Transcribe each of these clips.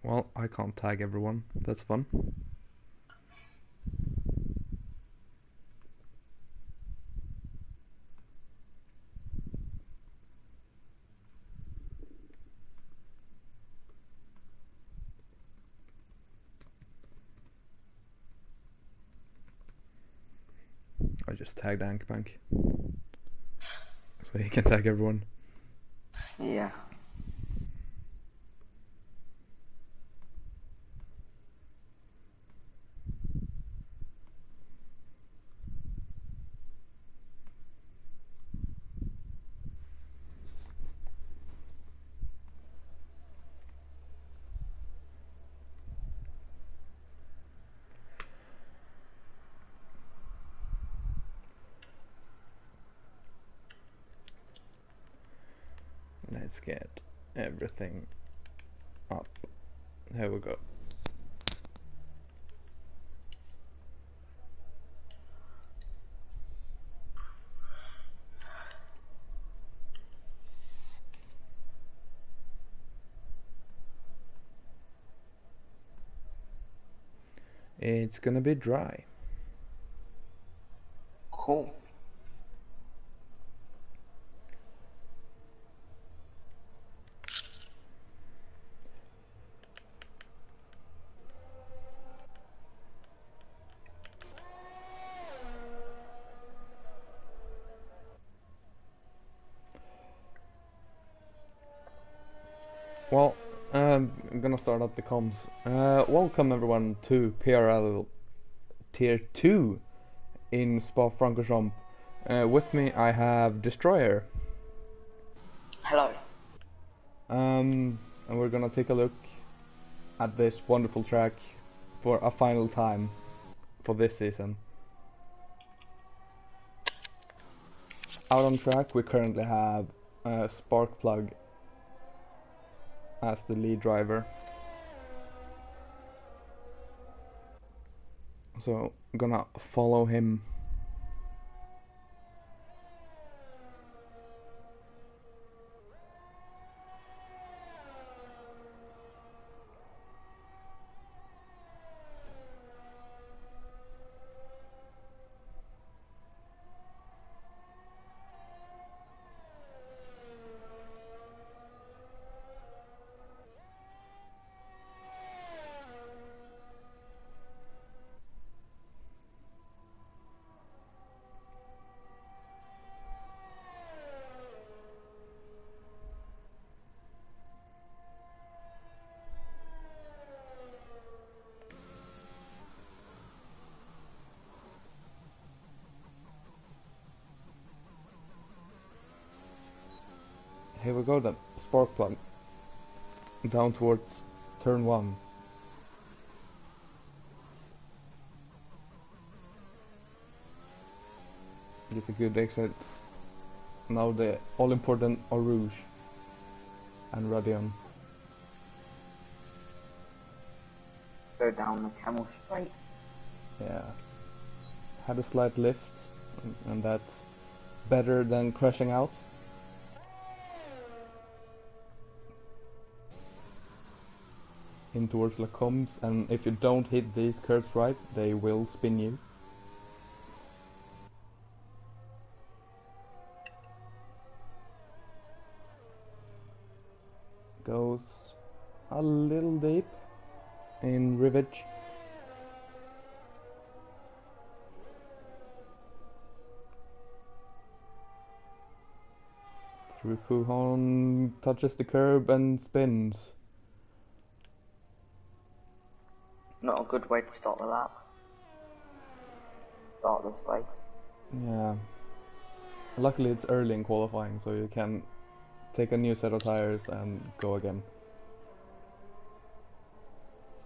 Well, I can't tag everyone. That's fun. I just tagged Ankbank. So he can tag everyone. Yeah. Let's get everything up. There we go. It's gonna be dry. Cool. Well, I'm gonna start up the comms. Welcome everyone to PRL Tier 2 in Spa-Francorchamps. With me I have Destroyer. Hello. And we're gonna take a look at this wonderful track for a final time for this season. Out on track we currently have Sparkplug as the lead driver. So I'm gonna follow him. Here we go then, Sparkplug. Down towards turn 1. Get a good exit. Now the all-important Rouge and Radion. Go down the camel straight. Yeah. Had a slight lift, and that's better than crashing out. In towards Lacombs, and if you don't hit these curves right, they will spin you. Goes a little deep in rivage. Through Puhon, touches the curb and spins. Not a good way to start the lap. Start this race. Yeah. Luckily it's early in qualifying, so you can take a new set of tires and go again.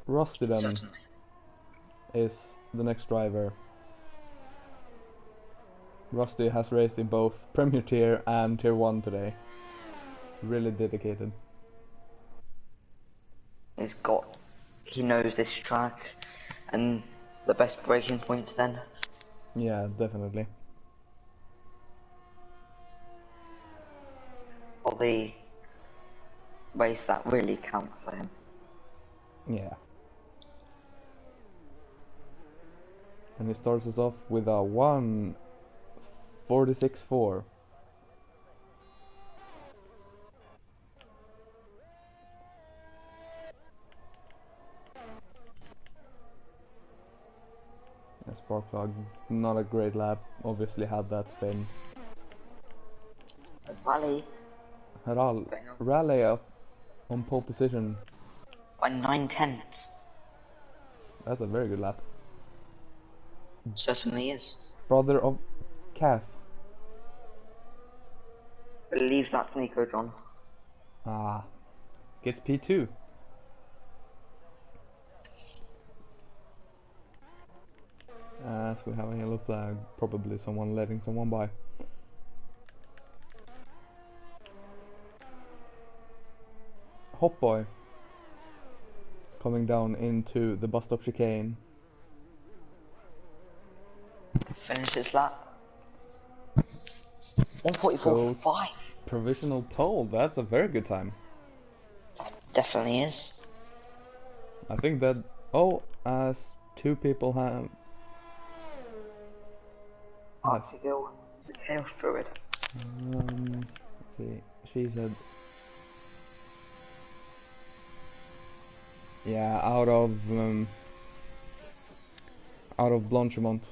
Rusty then Certainly. is the next driver. Rusty has raced in both Premier Tier and Tier 1 today. Really dedicated. He knows this track and the best braking points then. Yeah, definitely. Or the race that really counts for him. Yeah. And he starts us off with a 1:46.4. Sparkplug, not a great lap, obviously had that spin. Rally. Rally up on pole position. By 9/10. That's a very good lap. Certainly is. Brother of Calf. Believe that's Nico John. Ah, gets P2. As we have a yellow flag, probably someone letting someone by. Hot Boy coming down into the bus stop chicane. To finish his lap. 1:44.5. Provisional pole, that's a very good time. That definitely is. I think that, as two people have... Artigo, the Chaos Druid. Let's see, she said... Yeah, out of Blanchimont.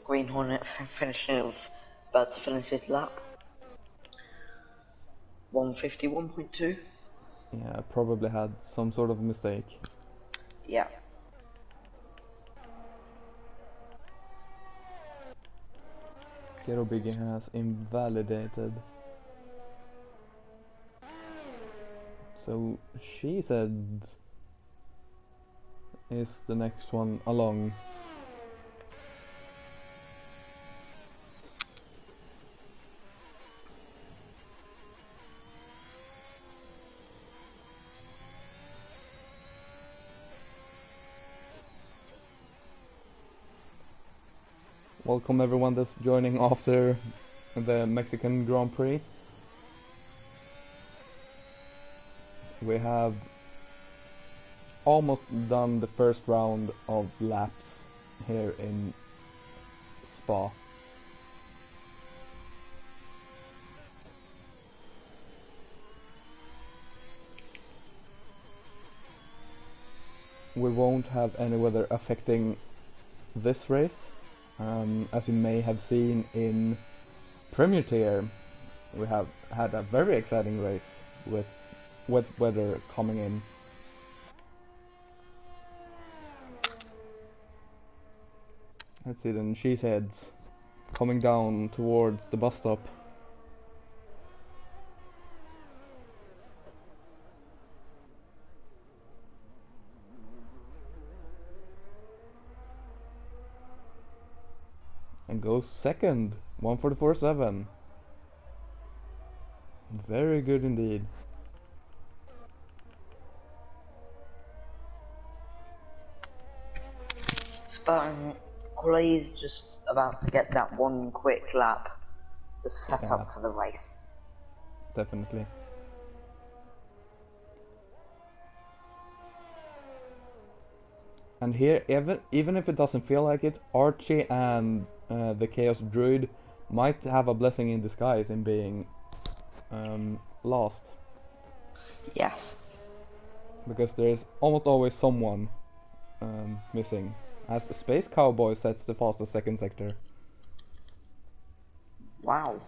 Green Hornet about to finish his lap. 1:51.2. Yeah, probably had some sort of mistake. Yeah. Ghetto Biggie has invalidated. So she said is the next one along. Welcome everyone that's joining after the Mexican Grand Prix. We have almost done the first round of laps here in Spa. We won't have any weather affecting this race. As you may have seen in Premier Tier, we have had a very exciting race with wet weather coming in. Let's see then, Cheeseheads coming down towards the bus stop. And goes second, 1:44.7. Very good indeed. Spartan Coley is just about to get that one quick lap to set up for the race. Definitely. And here, even if it doesn't feel like it, Archie and the Chaos Druid might have a blessing in disguise in being lost. Yes. Because there's almost always someone missing. As the Space Cowboy sets the fastest second sector. Wow.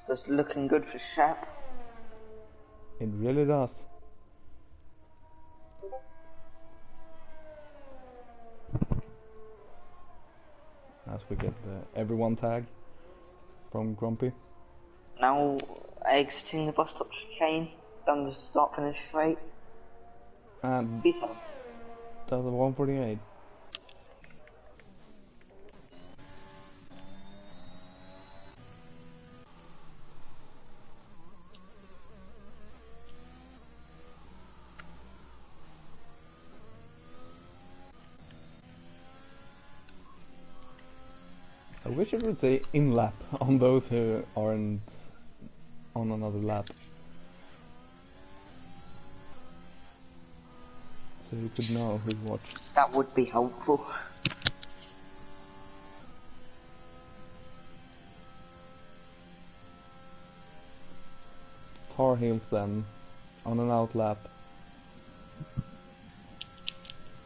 That's looking good for Shep. It really does. As we get the everyone tag from Grumpy. Now exiting the bus stop chicane, down the start finish straight. And P7. that's a 1:48. I wish it would say in lap on those who aren't on another lap. So you could know who's watched. That would be helpful. Tar Heels then, on an out lap.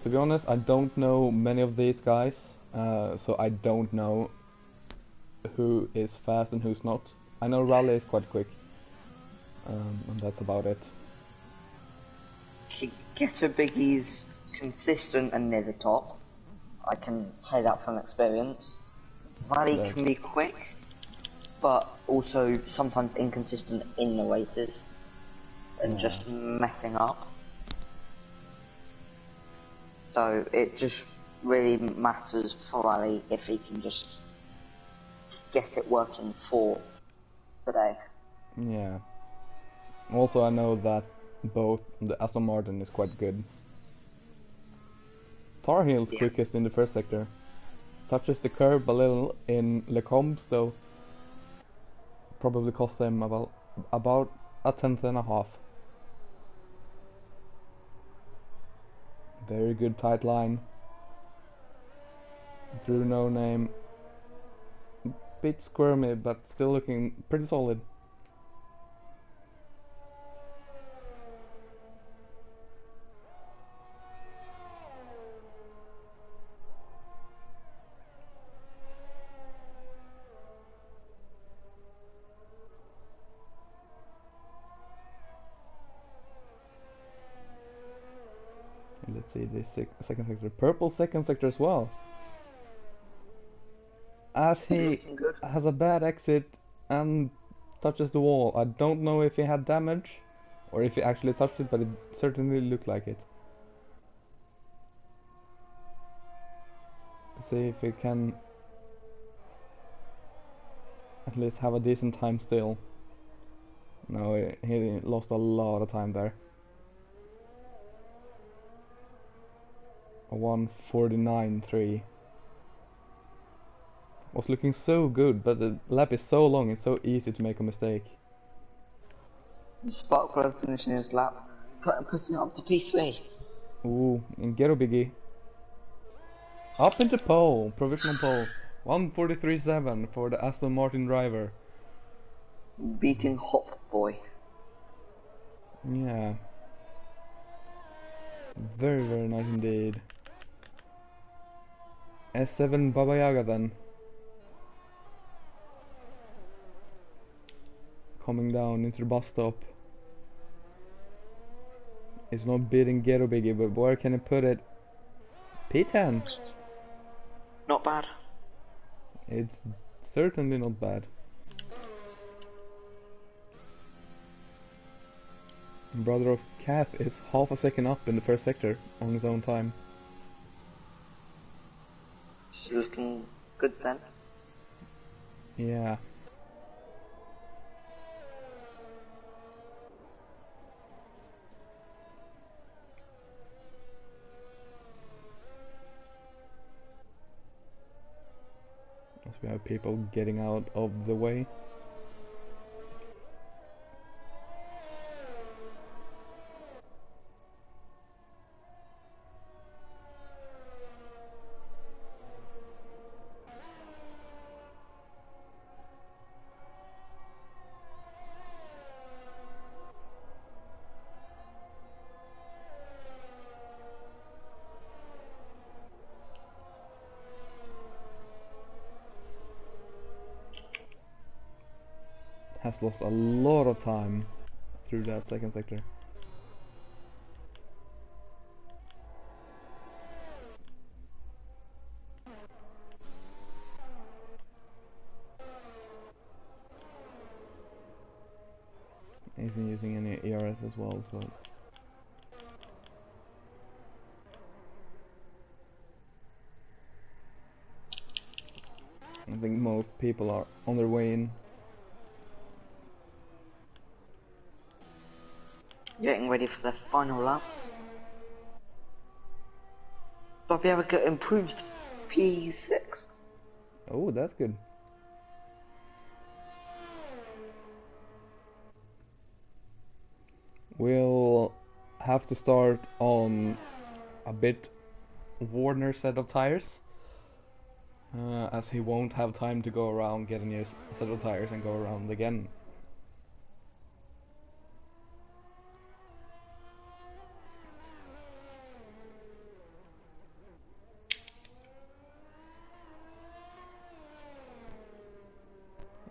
To be honest, I don't know many of these guys, so I don't know who is fast and who's not. I know Raleigh is quite quick, and that's about it. Getter Biggie's consistent and near the top. I can say that from experience. Rally Yeah. can be quick, but also sometimes inconsistent in the races and Yeah. just messing up. So it just really matters for Rally if he can just get it working for today. Yeah. Also, I know that both the Aston Martin is quite good. Tar Heels Yeah. quickest in the first sector. Touches the curb a little in Lecombs though. Probably cost them about a tenth and a half. Very good tight line. Through no name. Bit squirmy, but still looking pretty solid. And let's see this second sector. Purple second sector as well. As he Looking good. has a bad exit and touches the wall. I don't know if he had damage or if he actually touched it, but it certainly looked like it. Let's see if he can at least have a decent time still. No, he lost a lot of time there. A 1:49.3. Was looking so good, but the lap is so long, it's so easy to make a mistake. Sparkler finishing his lap, putting it up to P3. Ooh, and Ghetto Biggie. Up into pole, provisional pole. 1:43.7 for the Aston Martin driver. Beating Hop Boy. Yeah. Very, very nice indeed. S7 Baba Yaga then. Coming down into the bus stop. It's not beating Ghetto Biggie, but where can he put it? P10. Not bad. It's certainly not bad. Brother of Kath is half a second up in the first sector on his own time. She's looking good then. Yeah. As we have people getting out of the way. Has lost a lot of time through that second sector. Isn't using any ERS as well, so I think most people are on their way in. Getting ready for the final laps. Bobby Abigail improved P6. Oh, that's good. We'll have to start on a bit Warner set of tires, as he won't have time to go around, get a new set of tires and go around again.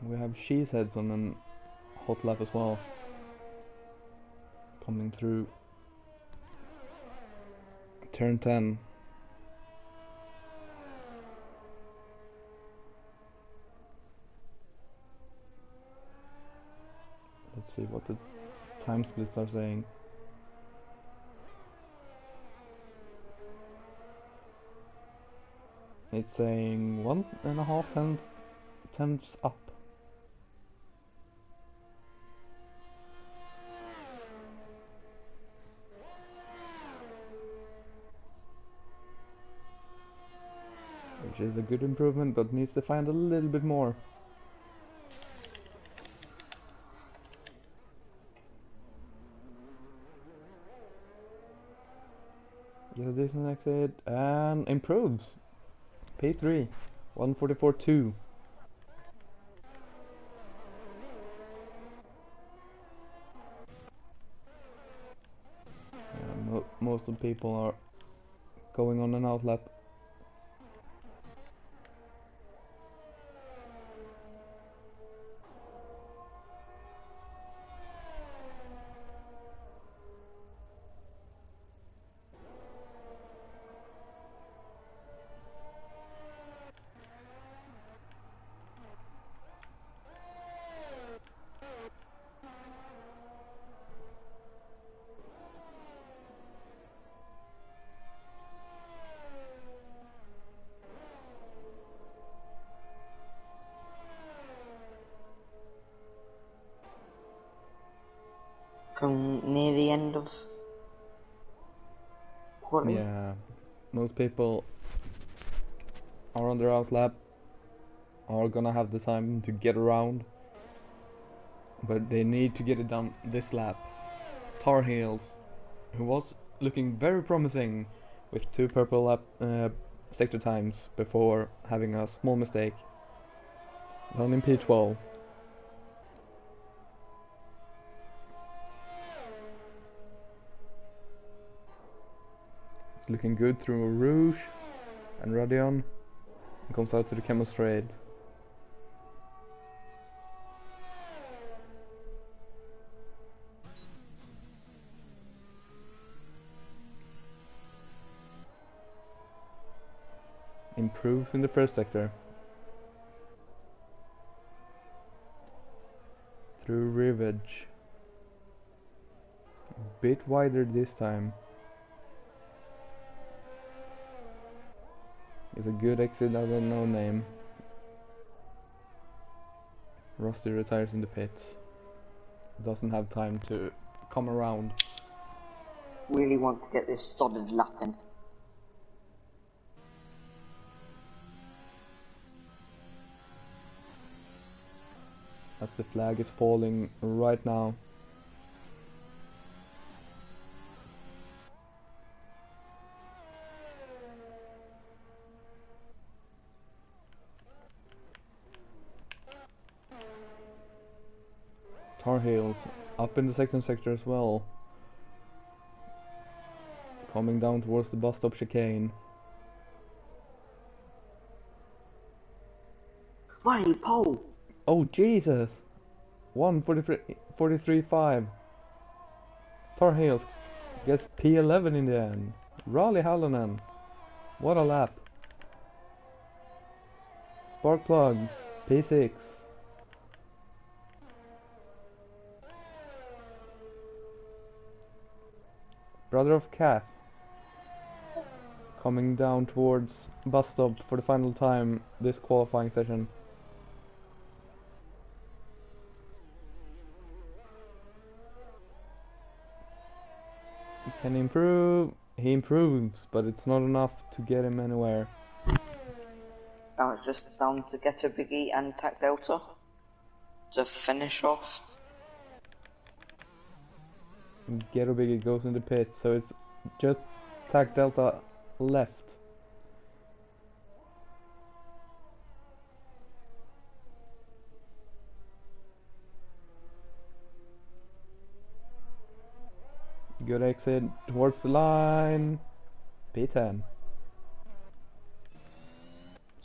We have Cheeseheads on a hot lap as well, coming through turn 10. Let's see what the time splits are saying. It's saying 1.5 tenths up. Which is a good improvement, but needs to find a little bit more. Gets a decent exit and improves. P3, 144.2. Most of the people are going on an outlap. From near the end of quality. Yeah, most people are on their outlap, are gonna have the time to get around, but they need to get it done this lap. Tar Heels, who was looking very promising with 2 purple lap sector times before having a small mistake, down in P12. It's looking good through Rouge and Radion, and comes out to the Camel Straight. Improves in the first sector. Through Rivage. A bit wider this time. It's a good exit out of no name. Rusty retires in the pits. Doesn't have time to come around. Really want to get this solid lap in. As the flag is falling right now. Tar Heels up in the second sector as well. Coming down towards the bus stop chicane. Riley, pole! Oh Jesus! 1:43.5. Tar Heels gets P11 in the end. Raleigh Hallonen. What a lap. Sparkplug P6. Brother of Kath coming down towards bus stop for the final time this qualifying session. He can improve. He improves, but it's not enough to get him anywhere. Now it's just down to Ghetto Biggie and Tac Delta to finish off. Ghetto Biggie goes in the pit, so it's just Tac Delta left. Good exit towards the line. P10.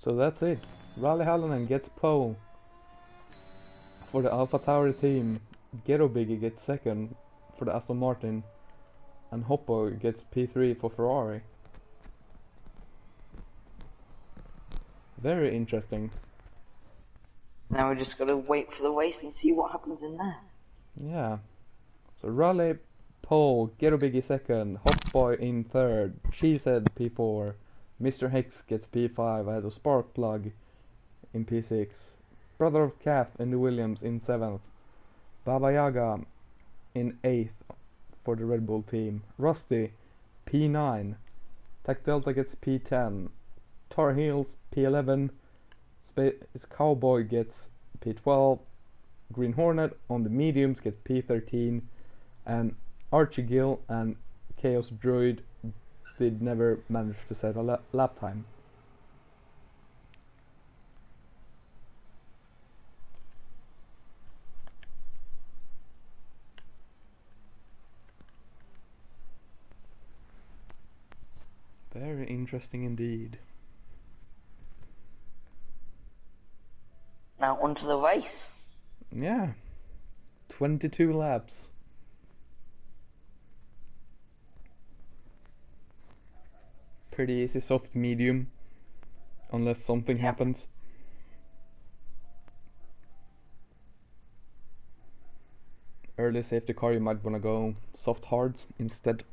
So that's it. Raleigh Hallinan gets pole for the Alpha Tauri team. Ghetto Biggie gets second for the Aston Martin. And Hoppo gets P3 for Ferrari. Very interesting. Now we just gotta wait for the race and see what happens in there. Yeah. So Raleigh pole, Ghetto Biggie second, Hopboy in third, Cheesehead P4, Mr. Hicks gets P5 ahead of Sparkplug in P6, Brother of Calf and the Williams in 7th, Baba Yaga in 8th for the Red Bull team, Rusty P9, Tac Delta gets P10, Tar Heels P11, Space Cowboy gets P12, Green Hornet on the mediums gets P13, and Archie Gill and Chaos Druid did never manage to set a lap time. Very interesting indeed. Now onto the race. Yeah, 22 laps. Pretty easy, soft medium, unless something happens. Early safety car, you might want to go soft hards instead.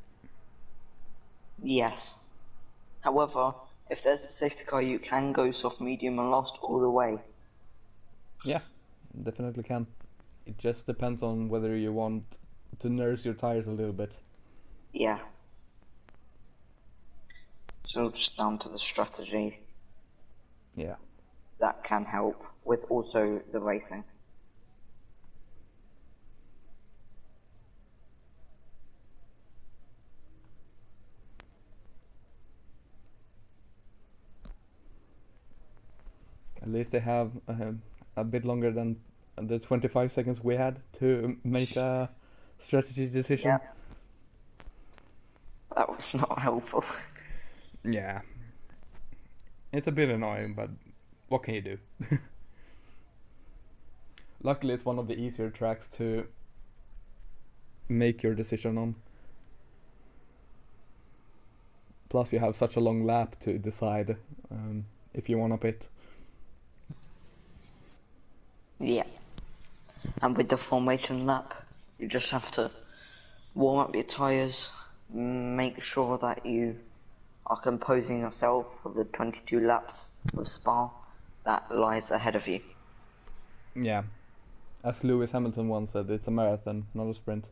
Yes. However, if there's a safety car, you can go soft medium and last all the way. Yeah, definitely can. It just depends on whether you want to nurse your tires a little bit. Yeah. So just down to the strategy. Yeah. That can help with also the racing. At least they have a bit longer than the 25 seconds we had to make a strategy decision. Yeah. That was not helpful. Yeah. It's a bit annoying, but what can you do? Luckily, it's one of the easier tracks to make your decision on. Plus, you have such a long lap to decide if you want to pit. Yeah. And with the formation lap, you just have to warm up your tyres, make sure that you are composing yourself for the 22 laps of Spa that lies ahead of you. Yeah. As Lewis Hamilton once said, it's a marathon, not a sprint.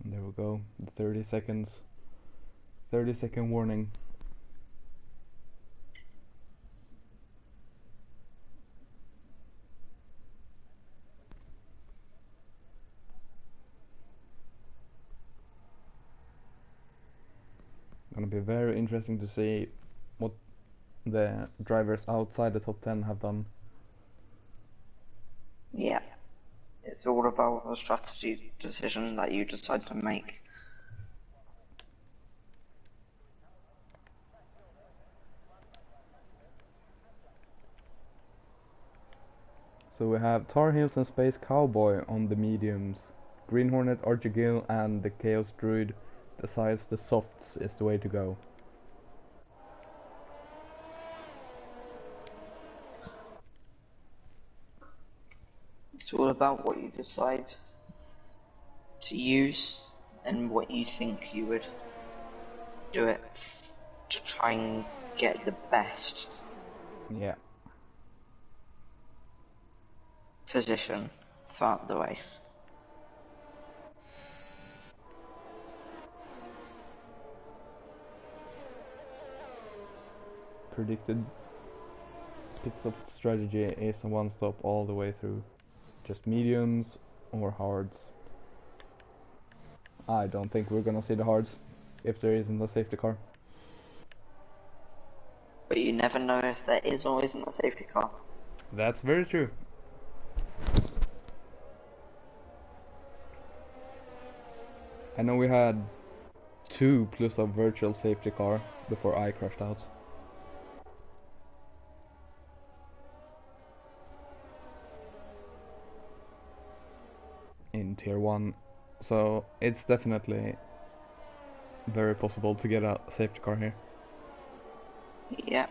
And there we go, the 30 seconds. 30-second warning. Gonna be very interesting to see what the drivers outside the top 10 have done. Yeah. It's all about the strategy decision that you decide to make. So we have Tar Heels and Space Cowboy on the mediums. Green Hornet, Archigil, and the Chaos Druid decides the softs is the way to go. It's all about what you decide to use and what you think you would do it to try and get the best Yeah. position throughout the race. Predicted pit stop strategy is a one stop all the way through. Just mediums or hards. I don't think we're gonna see the hards if there isn't a safety car. But you never know if there is or isn't a safety car. That's very true. I know we had 2 plus a virtual safety car before I crashed out. In tier 1, so it's definitely very possible to get a safety car here. Yeah.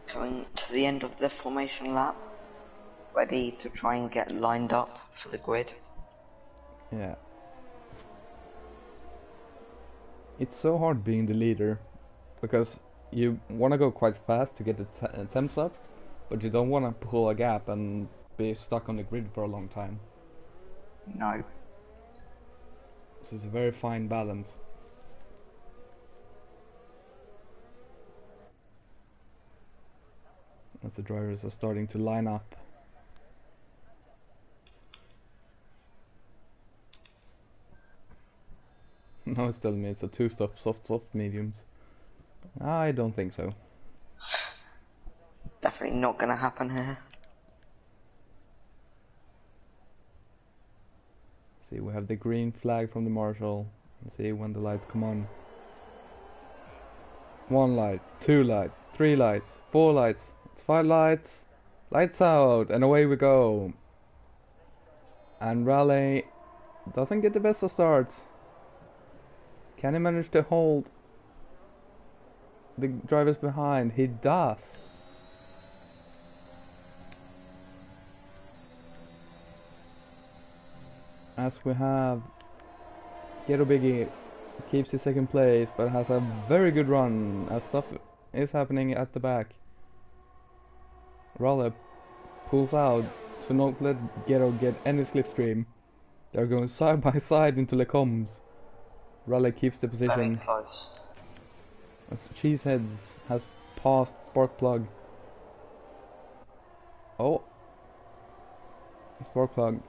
Coming to the end of the formation lap, ready to try and get lined up for the grid. Yeah. It's so hard being the leader, because you want to go quite fast to get the temps up, but you don't want to pull a gap and be stuck on the grid for a long time. No. So it's a very fine balance. As the drivers are starting to line up. No, it's telling me it's a 2-stop soft mediums. I don't think so. Definitely not gonna happen here. See, we have the green flag from the marshal. Let's see when the lights come on. 1 light, 2 lights, 3 lights, 4 lights. It's 5 lights. Lights out, and away we go. And Raleigh doesn't get the best of starts. Can he manage to hold the drivers behind? He does. As we have Ghetto Biggie keeps his second place, but has a very good run as stuff is happening at the back. Raleigh pulls out to not let Ghetto get any slipstream. They're going side by side into the coms. Raleigh keeps the position. Very close. As Cheeseheads has passed Sparkplug. Oh, Sparkplug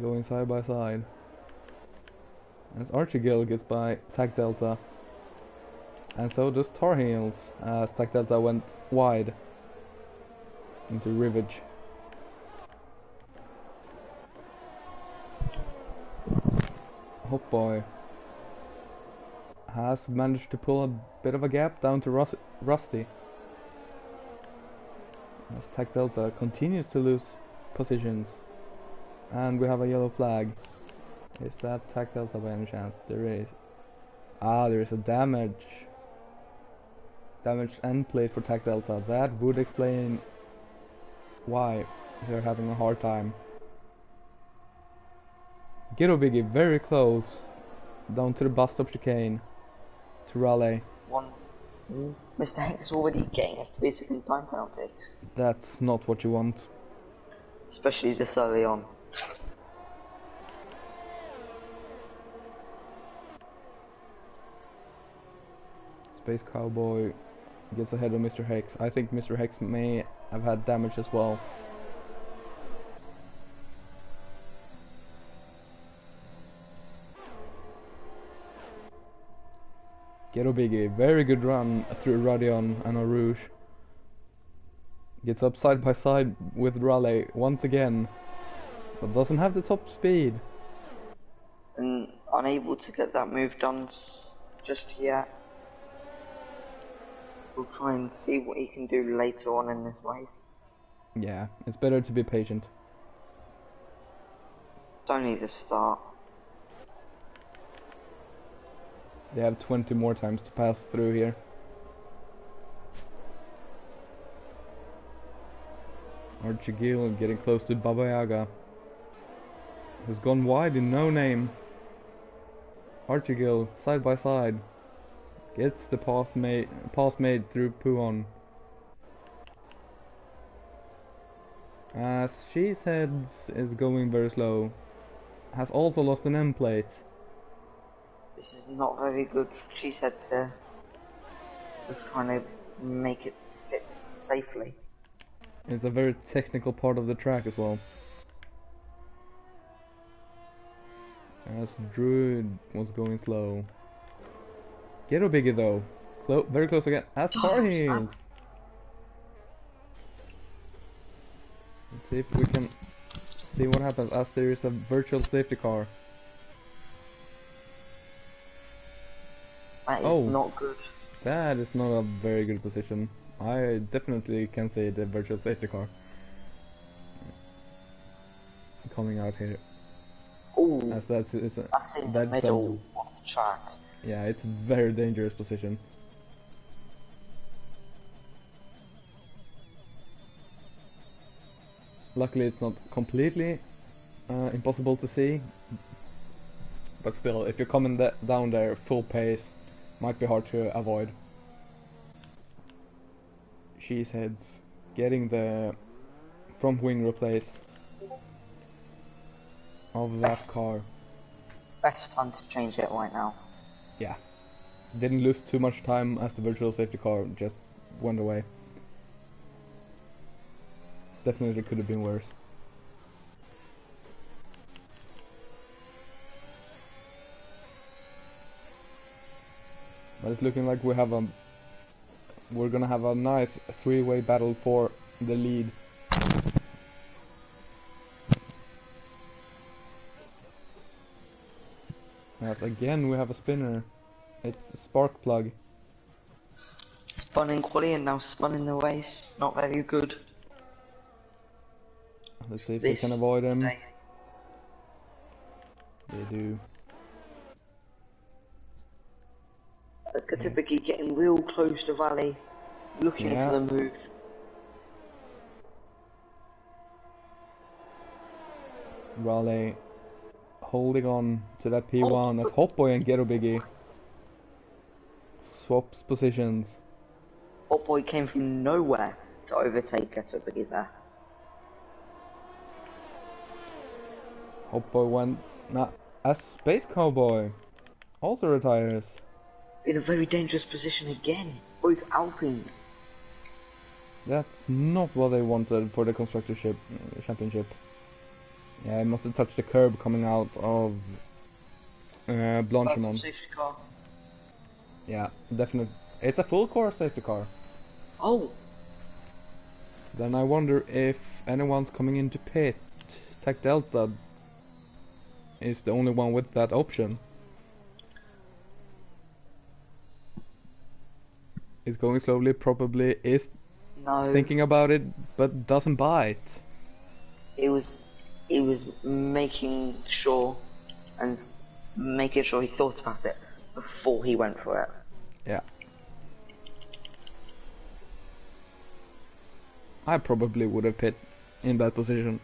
going side by side. As Archigil gets by Tac Delta. And so does Tar Heels, as Tac Delta went wide into Rivage. Hop Boy has managed to pull a bit of a gap down to Rusty. As Tac Delta continues to lose positions. And we have a yellow flag. Is that Tac Delta by any chance? There is. Ah, there is a damage. Damaged end plate for Tac Delta. That would explain why they're having a hard time. Ghetto Biggie very close. Down to the bus stop chicane. To Raleigh. Mr. Hex already getting a 3-second time penalty. That's not what you want. Especially this early on. Space Cowboy gets ahead of Mr. Hex. I think Mr. Hex may have had damage as well. Ghetto Biggie, very good run through Radion and Rouge. Gets up side by side with Raleigh once again, but doesn't have the top speed. And unable to get that move done just yet. We'll try and see what he can do later on in this race. Yeah, it's better to be patient. It's only the start. They have 20 more times to pass through here. Archie Gill getting close to Baba Yaga. Has gone wide in No Name. Archie Gill, side by side. Gets the pass made through Puon. As She's Heads is going very slow. Has also lost an end plate. This is not very good, she said, to just trying to make it fit safely. It's a very technical part of the track as well. As Druid was going slow. Ghetto Biggie though. Very close again. As Farheels. Let's see if we can see what happens as there is a virtual safety car. That is not good. That is not a very good position. I definitely can say the virtual safety car coming out here. Oh, That's in the middle of the track. Yeah, it's a very dangerous position. Luckily it's not completely impossible to see, but still, if you're coming down there full pace, might be hard to avoid. She's Heads getting the front wing replaced of that car. Best time to change it right now. Yeah, didn't lose too much time as the virtual safety car just went away. Definitely could have been worse. But it's looking like we're gonna have a nice three-way battle for the lead. Yes, again we have a spinner. It's Sparkplug. Spun in quali and now spun in the race. Not very good. Let's see if they can avoid him. Today. They do. Look at Biggie getting real close to Valley, looking for the move. Raleigh holding on to that P1 as Hotboy and Ghetto Biggie swaps positions. Hotboy came from nowhere to overtake Ghetto Biggie there. Hotboy went as Space Cowboy also retires. In a very dangerous position again, both Alpines. That's not what they wanted for the Constructorship Championship. Yeah, it must have touched the curb coming out of Blanchimont. Safety car. Yeah, definitely. It's a full course safety car. Oh. Then I wonder if anyone's coming into pit. Tech Delta is the only one with that option. Is going slowly, probably is thinking about it, but doesn't bite. It was making sure he thought about it before he went for it. Yeah. I probably would have pit in that position.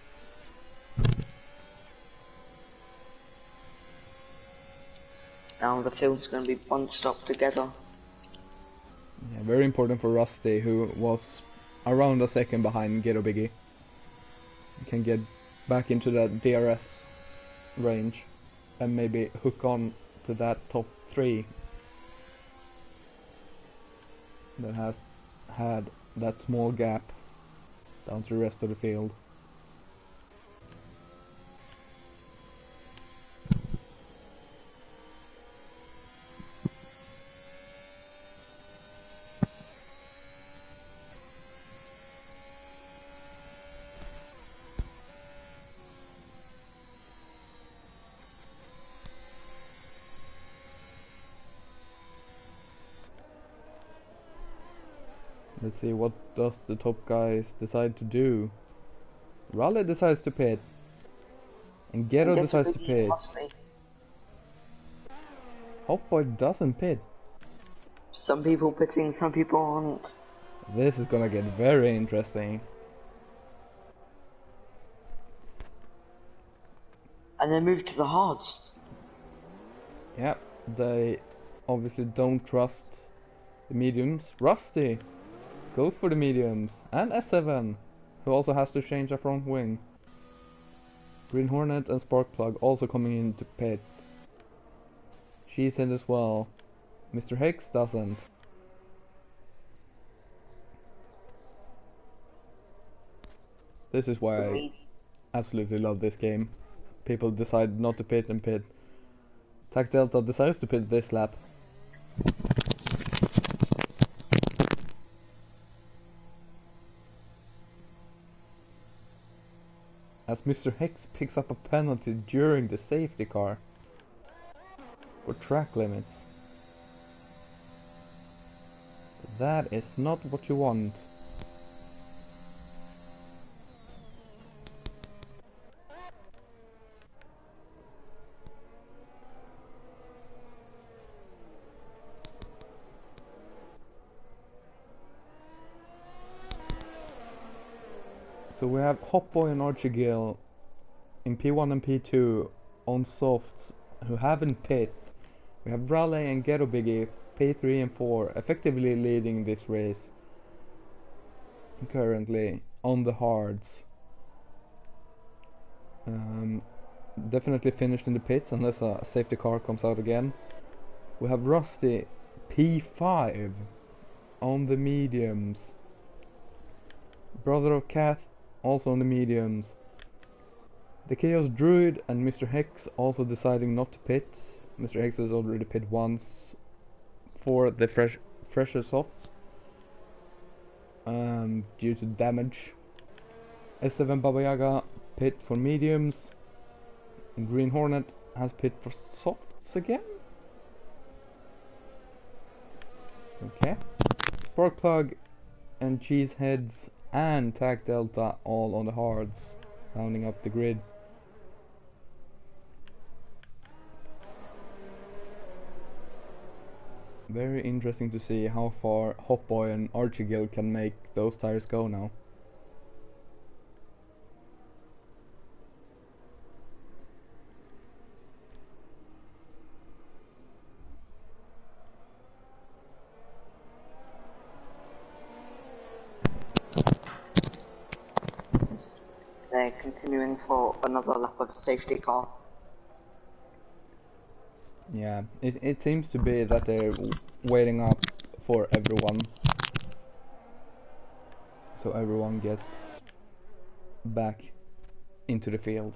Now the field's going to be bunched up together. Yeah, very important for Rusty, who was around a second behind Ghetto Biggie. He can get back into that DRS range and maybe hook on to that top 3 that has had that small gap down to the rest of the field. Let's see, what does the top guys decide to do? Raleigh decides to pit. And Ghetto Get a decides to biggie, pit. Rusty. Hotboy doesn't pit. Some people pitting, some people aren't. This is gonna get very interesting. And then move to the hards. Yep, they obviously don't trust the mediums. Rusty goes for the mediums. And S7, who also has to change a front wing. Green Hornet and Sparkplug also coming in to pit. She's in as well. Mr. Hicks doesn't. This is why I absolutely love this game. People decide not to pit and pit. Tac Delta decides to pit this lap. As Mr. Hicks picks up a penalty during the safety car for track limits. That is not what you want. So we have Hotboy and Archie Gill in P1 and P2 on softs who haven't pit. We have Raleigh and Ghetto Biggie P3 and 4 effectively leading this race currently on the hards. Definitely finished in the pits unless a safety car comes out again. We have Rusty P5 on the mediums. Brother of Kath also on the mediums. The Chaos Druid and Mr. Hex also deciding not to pit. Mr. Hex has already pit once for the fresher softs due to damage. S7 Baba Yaga pit for mediums. And Green Hornet has pit for softs again. Okay. Sparkplug and Cheeseheads and Tac Delta all on the hards, rounding up the grid. Very interesting to see how far Hotboy and Archie Gill can make those tires go now. They're continuing for another lap of the safety car. Yeah, it seems to be that they're waiting up for everyone, so everyone gets back into the field.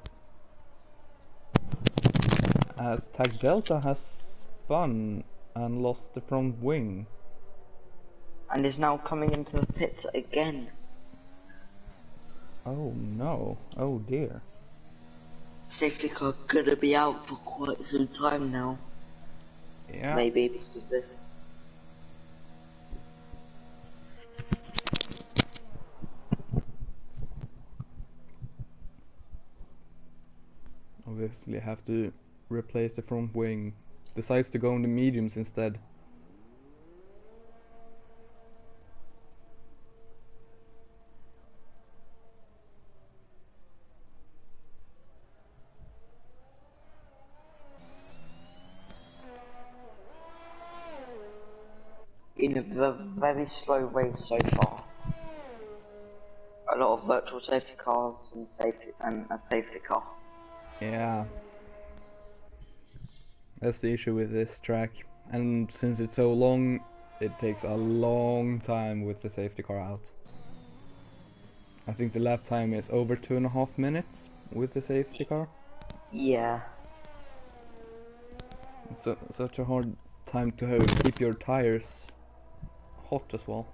As Tac Delta has spun and lost the front wing. And is now coming into the pits again. Oh no, oh dear. Safety car gonna be out for quite some time now. Yeah. Maybe because of this. Obviously have to replace the front wing. Decides to go on the mediums instead. In a very slow race so far. A lot of virtual safety cars and a safety car. Yeah. That's the issue with this track. And since it's so long, it takes a long time with the safety car out. I think the lap time is over 2.5 minutes with the safety car. Yeah. It's such a hard time to keep your tires hot as well.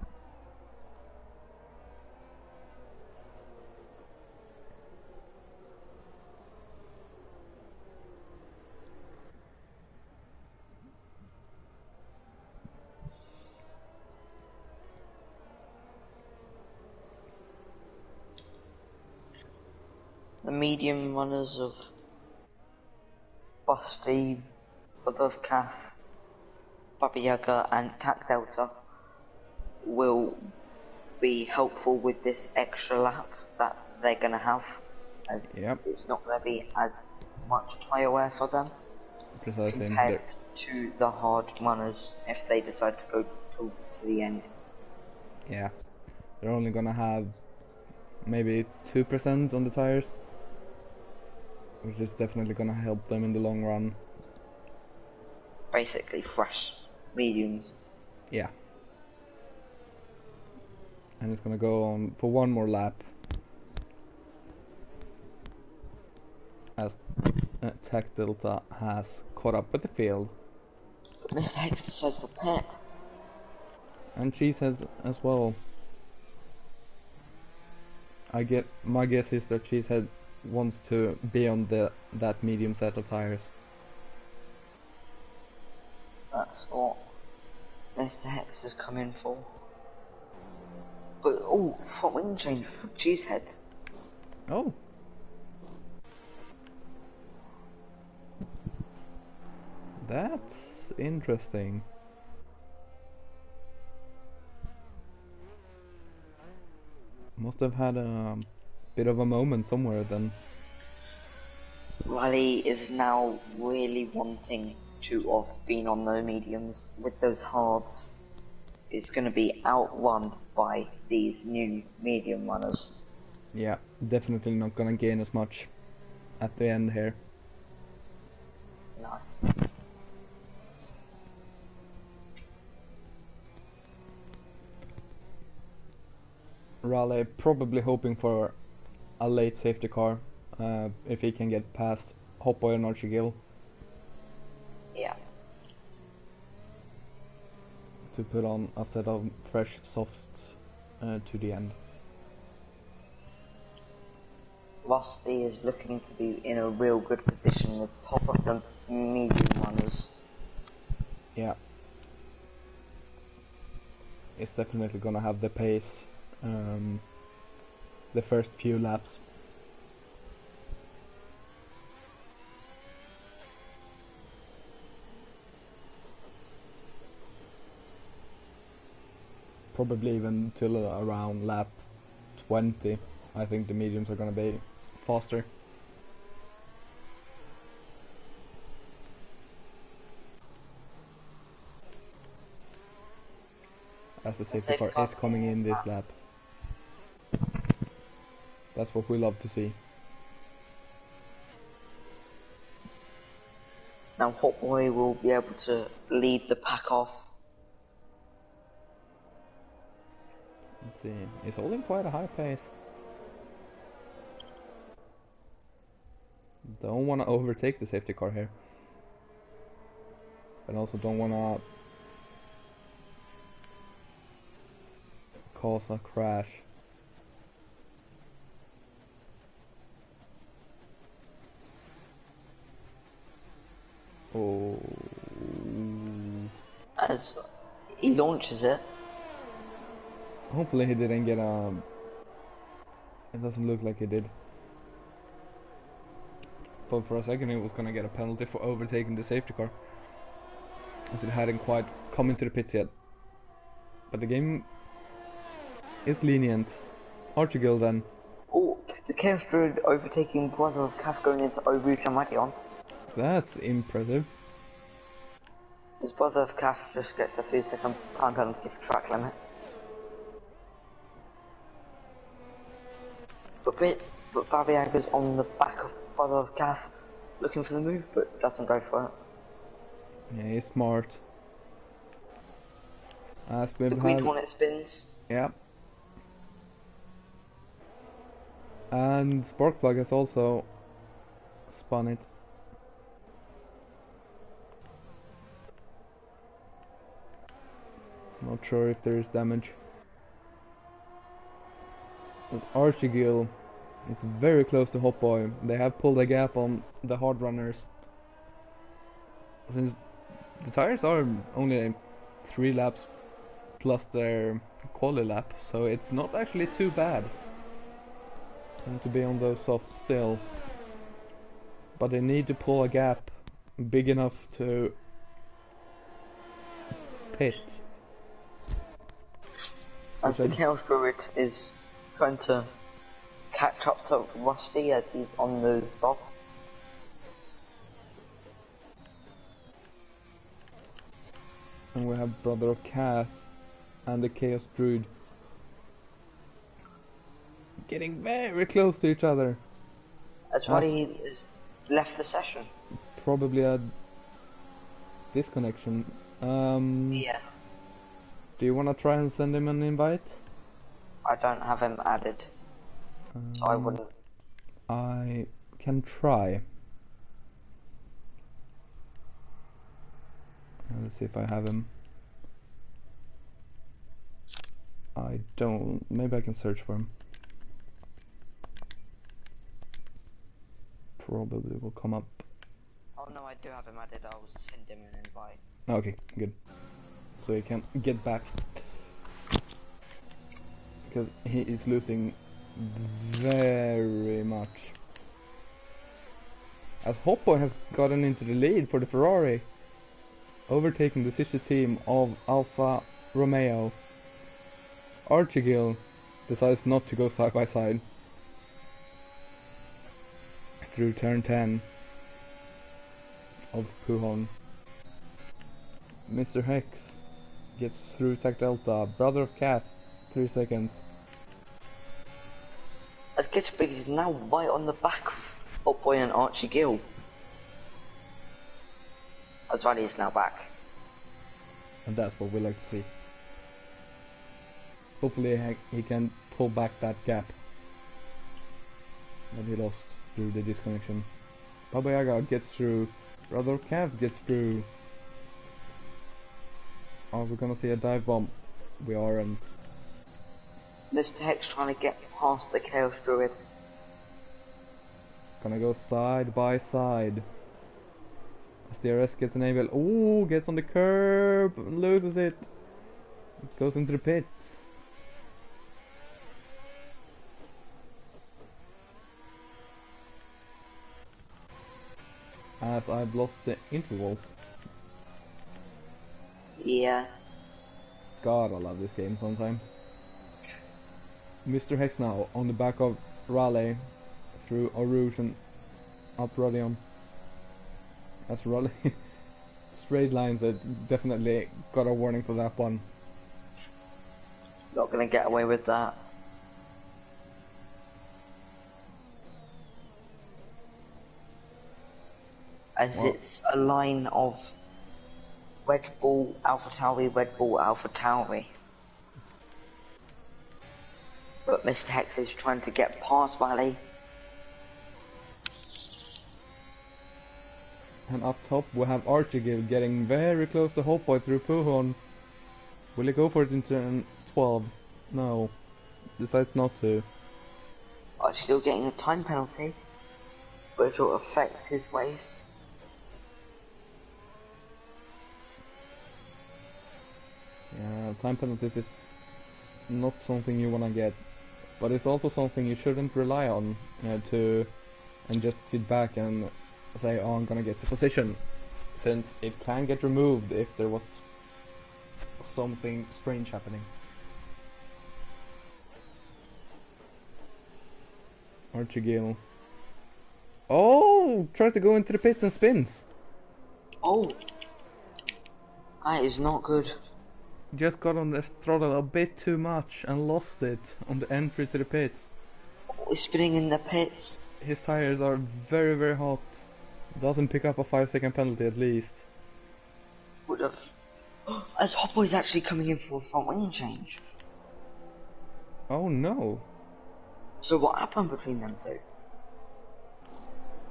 the medium runners of Busty, above Calf, Baba Yaga and Cat Delta will be helpful with this extra lap that they're going to have, as it's not going to be as much tyre wear for them compared to the hard runners if they decide to go to the end. Yeah, they're only going to have maybe 2% on the tyres, which is definitely going to help them in the long run. Basically fresh mediums. Yeah. And it's going to go on for one more lap as Tech Delta has caught up with the field. But Mr. Hex decides to pit. And she says as well. My guess is that Cheesehead wants to be on that medium set of tires. That's what Mr. Hex has come in for. But front wing change for Cheeseheads. Oh. That's interesting. Must have had a bit of a moment somewhere then. Rally is now really wanting to have been on the mediums with those hards. It's going to be outrun by these new medium runners. Yeah, definitely not going to gain as much at the end here. No. Raleigh probably hoping for a late safety car if he can get past Hopboy and Archie Gill. Yeah. To put on a set of fresh softs to the end. Rusty is looking to be in a real good position at the top of the medium runners. Yeah. It's definitely gonna have the pace the first few laps. Probably even till around lap 20, I think the mediums are gonna be faster. As the safety car is coming in this lap. That's what we love to see. Now Hotboy will be able to lead the pack off. Let's see, he's holding quite a high pace. Don't want to overtake the safety car here. But also don't want to cause a crash. Oh. As he launches it. Hopefully he didn't get a... It doesn't look like he did. But for a second he was gonna get a penalty for overtaking the safety car, as it hadn't quite come into the pits yet. But the game is lenient. Archigil then. Oh, the Chaos Druid overtaking Brother of Calf going into Oruge and Magion. That's impressive. His Brother of Calf just gets a 3-second time penalty for track limits. But Babiaga's on the back of Brother of Calf, looking for the move, but doesn't go for it. Yeah, he's smart. As we've the Green Hornet spins. Yeah. And Sparkplug has also spun it. Not sure if there is damage. As Archigil is very close to Hotboy. They have pulled a gap on the hard runners. Since the tires are only 3 laps plus their quali lap, so it's not actually too bad. and to be on the soft still. But they need to pull a gap big enough to pit. As the Chaos Druid is trying to catch up to Rusty as he's on the softs. And we have Brother of Cath and the Chaos Druid getting very close to each other. That's why he has left the session. Probably a disconnection. Yeah. Do you want to try and send him an invite? I don't have him added, so I wouldn't. I can try. Let's see if I have him. I don't. Maybe I can search for him. Probably will come up. Oh no, I do have him added. I'll send him an invite. Okay, good. So he can get back. Because he is losing very much. As Hotboy has gotten into the lead for the Ferrari, overtaking the sister team of Alfa Romeo. Archigil decides not to go side by side through turn 10 of Puhon. Mr. Hex gets through Tech Delta. Brother of Cat, 3 seconds. As Gitterbig is now right on the back of Hotboy and Archie Gill. As Valley is now back. And that's what we like to see. Hopefully he can pull back that gap that he lost through the disconnection. Baba Yaga gets through. Brother of Cav gets through. Are we gonna see a dive bomb? We aren't. Mr. Hex trying to get past the Chaos Druid. Gonna go side by side. As DRS gets enabled. Ooh, gets on the curb, loses it. Goes into the pits. As I've lost the intervals. Yeah. God, I love this game sometimes. Mr. Hex now on the back of Raleigh through Arouge and up Rodion. That's Raleigh. Straight lines, that definitely got a warning for that one. Not gonna get away with that. As Well, it's a line of Red Bull, Alpha Tauri, Red Bull, Alpha Tauri. But Mr. Hex is trying to get past Valley. and up top we have Archigil getting very close to Hopeboy through Puhon. Will he go for it in turn 12? No. Decides not to. Still getting a time penalty, which will affect his race. Yeah, time penalties is not something you wanna get, but it's also something you shouldn't rely on and just sit back and say, oh, I'm gonna get the position, since it can get removed if there was something strange happening. Archigil. Oh, tries to go into the pits and spins. Oh, that is not good. Just got on the throttle a bit too much and lost it on the entry to the pits. Oh, he's spinning in the pits. His tires are very, very hot. Doesn't pick up a 5-second penalty at least. Would have. As Hotboy's actually coming in for a front wing change. Oh no. So what happened between them two?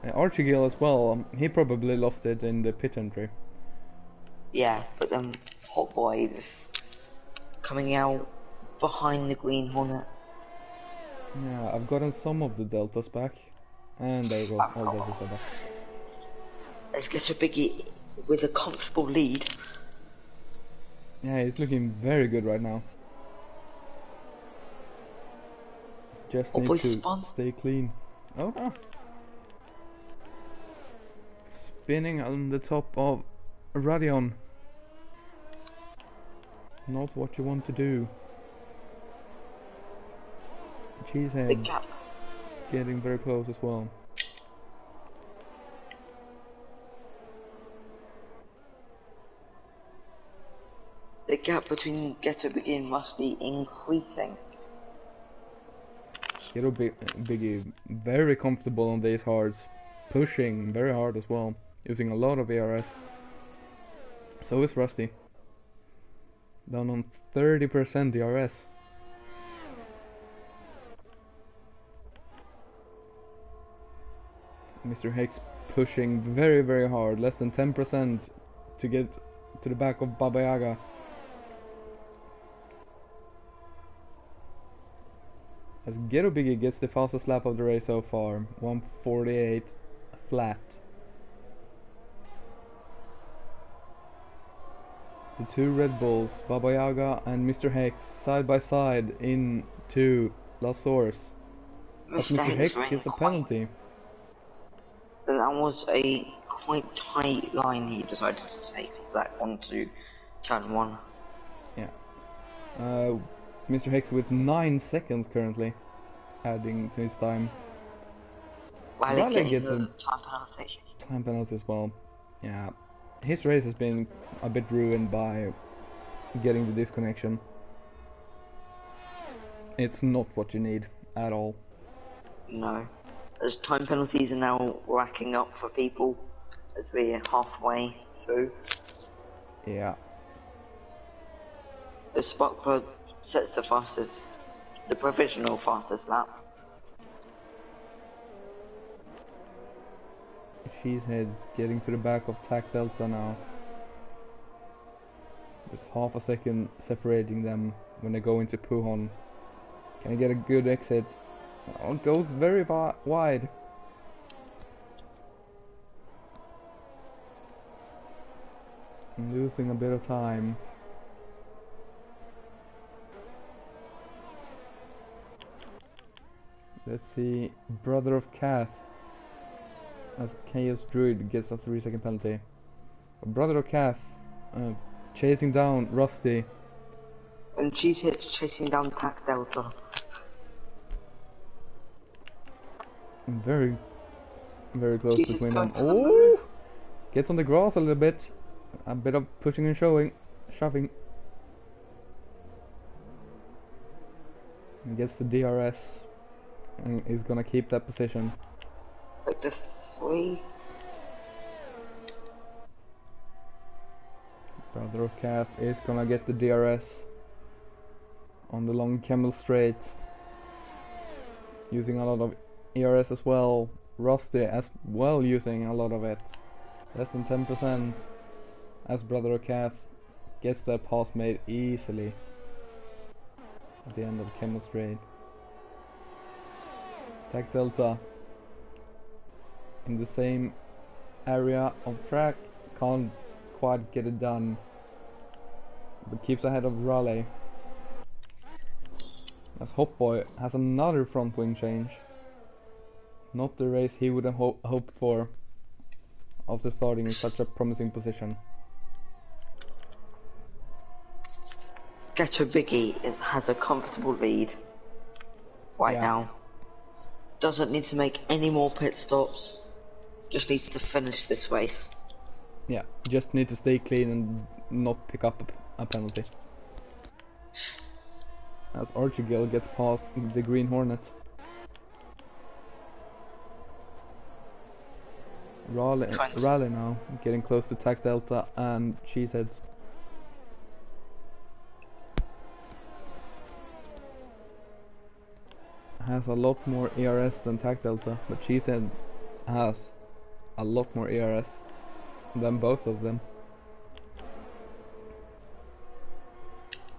Archigil as well, he probably lost it in the pit entry. Yeah, but then Hotboy is coming out behind the Green Hornet. Yeah, I've gotten some of the deltas back. And there you go, all deltas are back. Let's get a biggie with a comfortable lead. Yeah, he's looking very good right now. Just Oh need boy, to spun. stay clean. Oh no. Spinning on the top of Radion. Not what you want to do. The Cheeseheads gap. getting very close as well. The gap between Ghetto Begin must be increasing. Ghetto Biggie very comfortable on these hards. Pushing very hard as well. Using a lot of ARS. So is Rusty. Down on 30% DRS. Mr. Hicks pushing very hard. Less than 10% to get to the back of Baba Yaga. As Ghetto Biggie gets the fastest lap of the race so far, 1:48 flat. The two Red Bulls, Baba Yaga and Mr. Hex, side by side into La Source. But Mr. Hex gets a penalty. That was a quite tight line he decided to take that onto turn 1. Yeah. Mr. Hex with 9 seconds currently, adding to his time. Raleigh gets a a time penalty as well. Yeah. His race has been a bit ruined by getting the disconnection. It's not what you need at all. No. As time penalties are now racking up for people as we're halfway through. Yeah. The Spark Plug sets the provisional fastest lap. Cheeseheads getting to the back of TAC Delta now. There's half a second separating them when they go into Puhon. Can I get a good exit? Oh, it goes very wide. I'm losing a bit of time. Let's see, Brother of Kath as Chaos Druid gets a 3-second penalty. Brother of Kath chasing down Rusty. And Cheeseheads chasing down TAC Delta. Very close Jesus between them. going for the Oh! move. Gets on the grass a little bit. A bit of pushing and shoving. And gets the DRS. And is gonna keep that position. Like the 3. Brother of Kath is gonna get the DRS on the long Camel Straight. Using a lot of ERS as well. Rusty as well using a lot of it. Less than 10% as Brother of Kath gets that pass made easily at the end of the Camel Straight. TAC Delta in the same area of track, can't quite get it done, but keeps ahead of Raleigh. As Hopboy has another front wing change. Not the race he would have hoped for after starting in such a promising position. Ghetto Biggie has a comfortable lead right now. Doesn't need to make any more pit stops. Just needs to finish this race. Yeah, just need to stay clean and not pick up a penalty. As Archigale gets past the Green Hornet. Raleigh now, getting close to TAC Delta and Cheeseheads. Has a lot more ERS than TAC Delta, but Cheeseheads has a lot more ERS than both of them.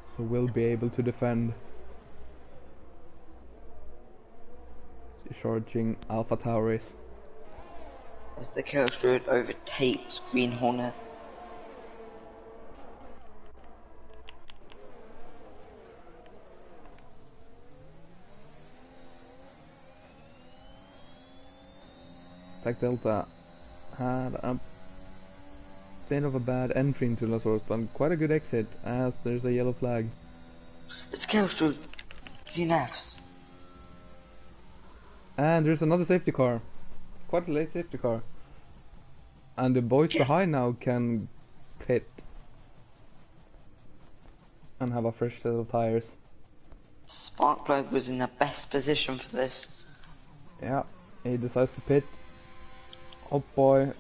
So we'll be able to defend. Charging Alpha Tauris. As the Chaos Druid overtakes Green Hornet. Tech Delta had a bit of a bad entry into Las Oros, but quite a good exit as there's a yellow flag. It's chaos through DNFs. And there's another safety car. Quite a late safety car. And the boys Yes. behind now can pit and have a fresh set of tires. Sparkplug was in the best position for this. Yeah, he decides to pit. Oh boy.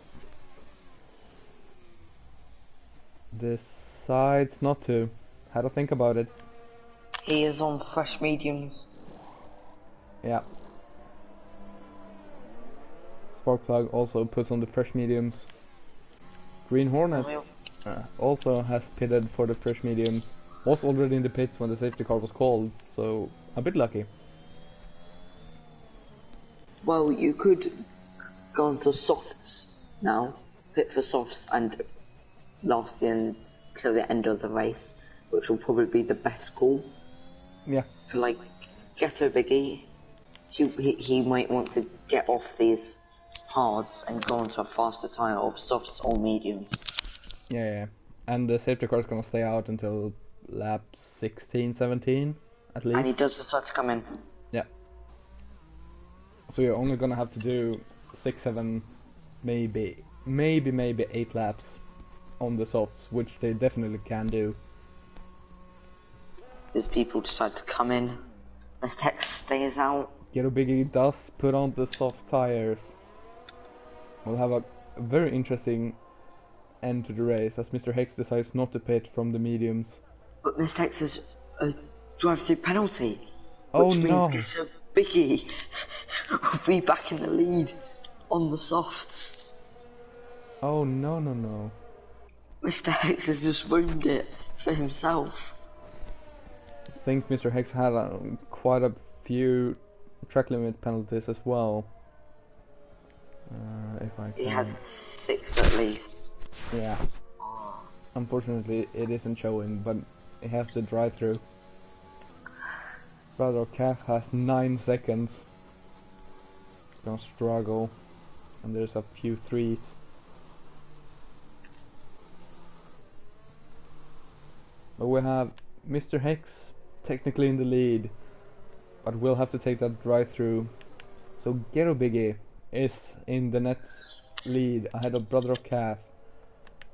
Decides not to. Had to think about it. He is on fresh mediums. Yeah. Sparkplug also puts on the fresh mediums. Green Hornet also has pitted for the fresh mediums. Was already in the pits when the safety car was called, so a bit lucky. Well, you could go on to softs now, pit for softs and last until the end of the race, which will probably be the best call. Yeah. For like Ghetto Biggie, he might want to get off these hards and go onto a faster tyre of softs or mediums. Yeah. And the safety car is gonna stay out until lap 16, 17 at least. And he does decide to come in. Yeah. So you're only gonna have to do 6, 7, maybe 8 laps on the softs, which they definitely can do. These people decide to come in. Mr. Hex stays out. Ghetto Biggie does put on the soft tires. We'll have a very interesting end to the race as Mr. Hex decides not to pit from the mediums. But Mr. Hex has a drive-through penalty. Oh which no! means Ghetto Biggie will be back in the lead on the softs. Oh no. Mr. Hex has just ruined it for himself. I think Mr. Hex had quite a few track limit penalties as well. If I can... He had 6 at least. Yeah. Unfortunately, it isn't showing, but it has the drive-through. Brother Calf has 9 seconds. It's gonna struggle, and there's a few threes. But we have Mr. Hex technically in the lead, but we'll have to take that drive-through. So Ghetto Biggie is in the net lead ahead of Brother of Calf.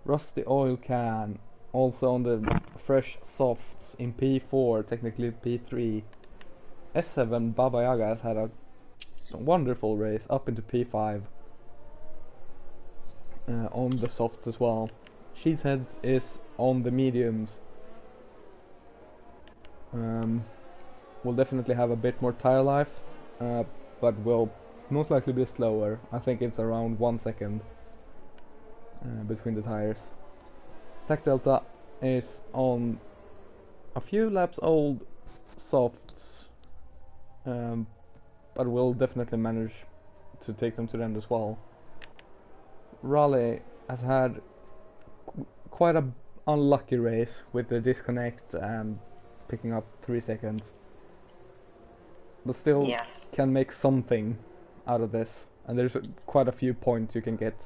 Rusty Oil Can also on the fresh softs in P4, technically P3. S7 Baba Yaga has had a wonderful race up into P5 on the softs as well. Cheeseheads is on the mediums. We'll definitely have a bit more tire life, but will most likely be slower. I think it's around 1 second between the tires. Tech Delta is on a few laps old softs, but will definitely manage to take them to the end as well. Raleigh has had quite a unlucky race with the disconnect and picking up 3 seconds, but still Yes. can make something out of this, and there's quite a few points you can get.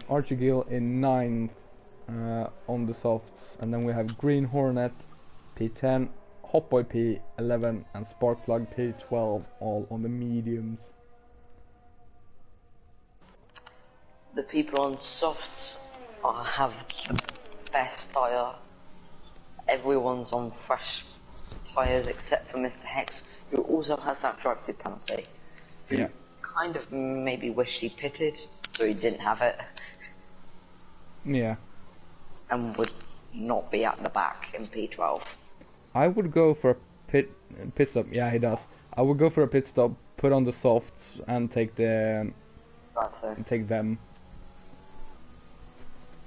Archie Gill in 9th on the softs, and then we have Green Hornet P10, Hotboy P11 and Sparkplug P12 all on the mediums. The people on softs have the best tyre. Everyone's on fresh tyres except for Mr. Hex, who also has that drive-through penalty. Who Yeah. kind of maybe wished he pitted, so he didn't have it, Yeah. and would not be at the back in P12. I would go for a pit stop. Yeah, he does. I would go for a pit stop, put on the softs, and take them.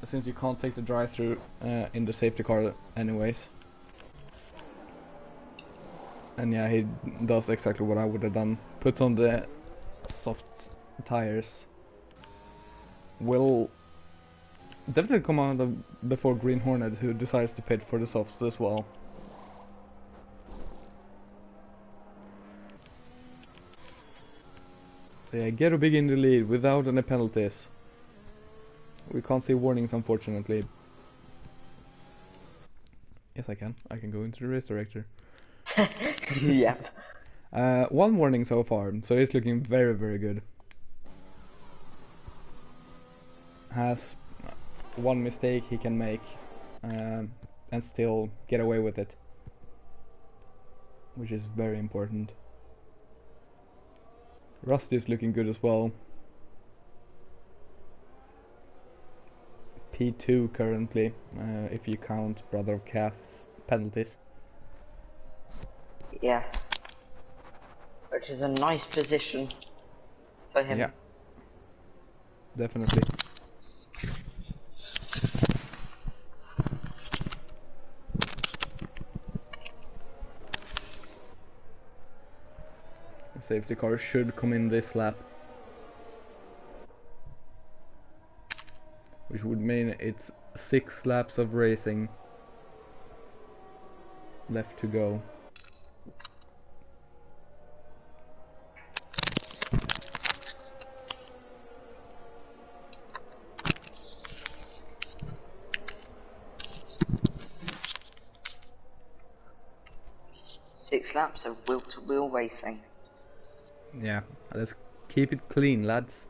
Since you can't take the drive-through in the safety car anyways. And yeah, he does exactly what I would have done. Puts on the soft tires. Will definitely come out before Green Hornet, who decides to pit for the softs as well. Yeah, Ghetto Big in the lead without any penalties. We can't see warnings, unfortunately. Yes, I can. I can go into the race director. Yeah. One warning so far, so he's looking very, very good. Has one mistake he can make and still get away with it, which is very important. Rusty is looking good as well. P2 currently, if you count Brother of Cath's penalties. Yeah. Which is a nice position for him. Yeah, definitely. The safety car should come in this lap, which would mean it's 6 laps of racing left to go. Six laps of wheel-to-wheel racing. Yeah, let's keep it clean, lads.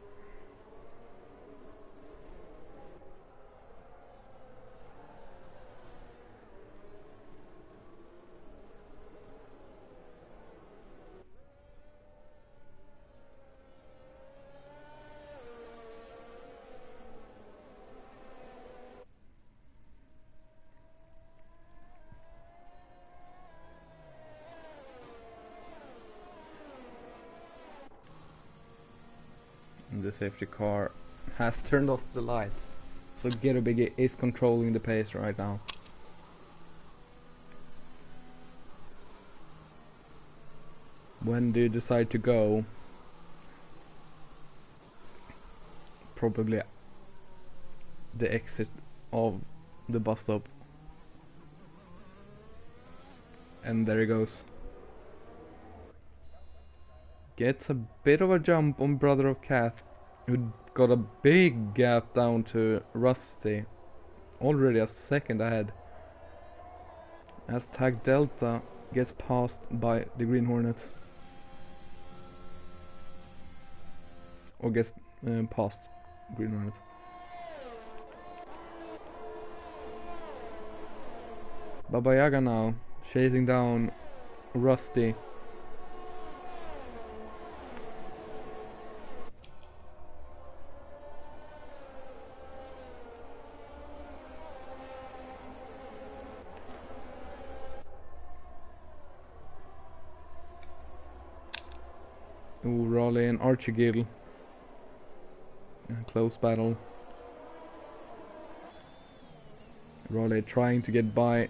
The safety car has turned off the lights, so Ghetto Big is controlling the pace right now. When do you decide to go? Probably the exit of the bus stop. And there he goes. Gets a bit of a jump on Brother of Cath, who got a big gap down to Rusty. Already a second ahead. As Tag Delta gets passed by the Green Hornet. Or gets past Green Hornet. Baba Yaga now chasing down Rusty. Ooh, Raleigh and Archigil. Close battle. Raleigh trying to get by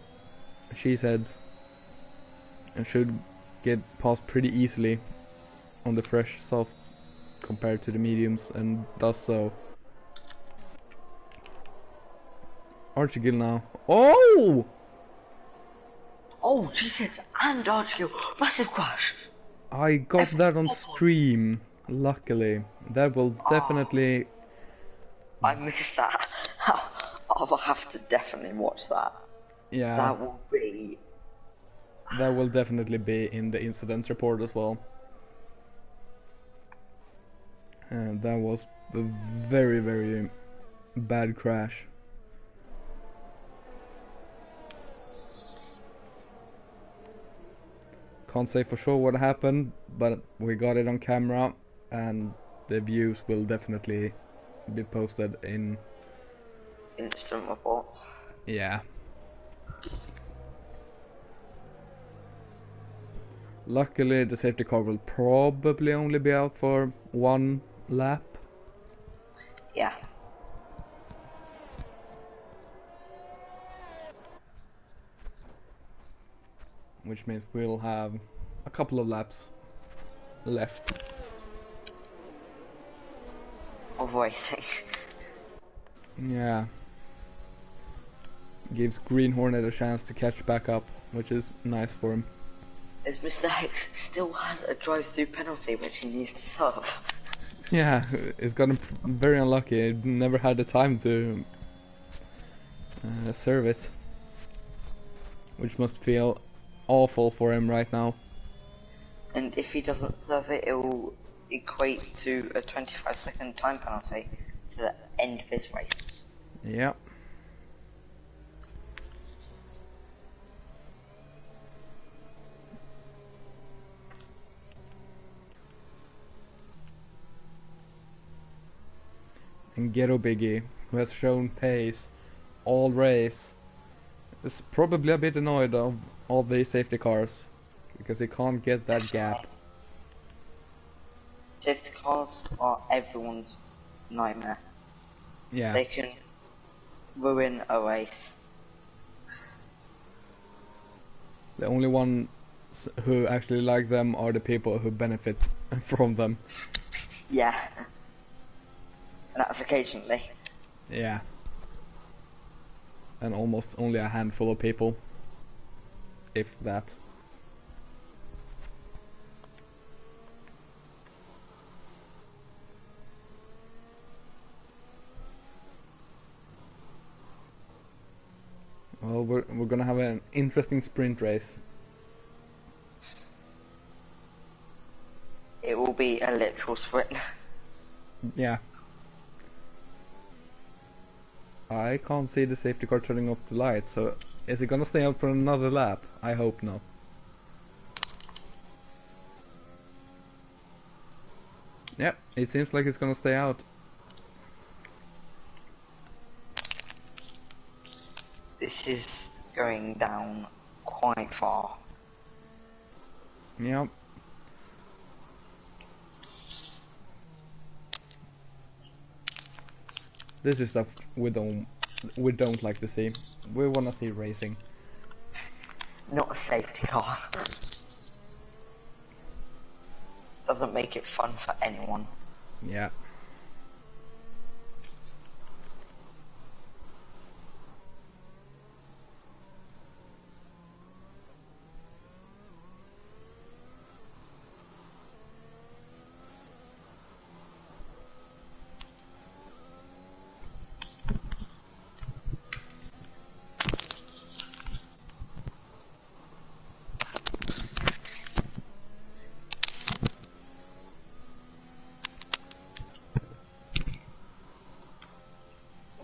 Cheeseheads and should get past pretty easily on the fresh softs compared to the mediums, and does so. Archigil now. Oh! Oh, Jesus, and Archie, massive crash. I got that on stream, luckily. That will definitely... I missed that. I'll have to definitely watch that. Yeah. That will definitely be in the incident report as well. And that was a very, very bad crash. Can't say for sure what happened, but we got it on camera, and the views will definitely be posted in instant reports. Yeah. Luckily, the safety car will probably only be out for 1 lap. Yeah. Which means we'll have a couple of laps left of racing. Yeah. Gives Green Hornet a chance to catch back up, which is nice for him. As Mr. Hex still has a drive-through penalty which he needs to serve. Yeah, it's gotten very unlucky. It never had the time to serve it, which must feel awful for him right now. And if he doesn't serve it, it will equate to a 25-second time penalty to the end of his race. Yeah. And Ghetto Biggie, who has shown pace all race, is probably a bit annoyed of all these safety cars because he can't get that gap. Safety cars are everyone's nightmare. Yeah. They can ruin a race. The only ones who actually like them are the people who benefit from them. Yeah. And that's occasionally. Yeah. And almost only a handful of people, if that. Well, we're gonna have an interesting sprint race. It will be a literal sprint. Yeah. I can't see the safety car turning off the light, so is it gonna stay out for another lap? I hope not. Yep, it seems like it's gonna stay out. This is going down quite far. Yep. This is stuff we don't like to see. We wanna see racing. Not a safety car. Doesn't make it fun for anyone. Yeah.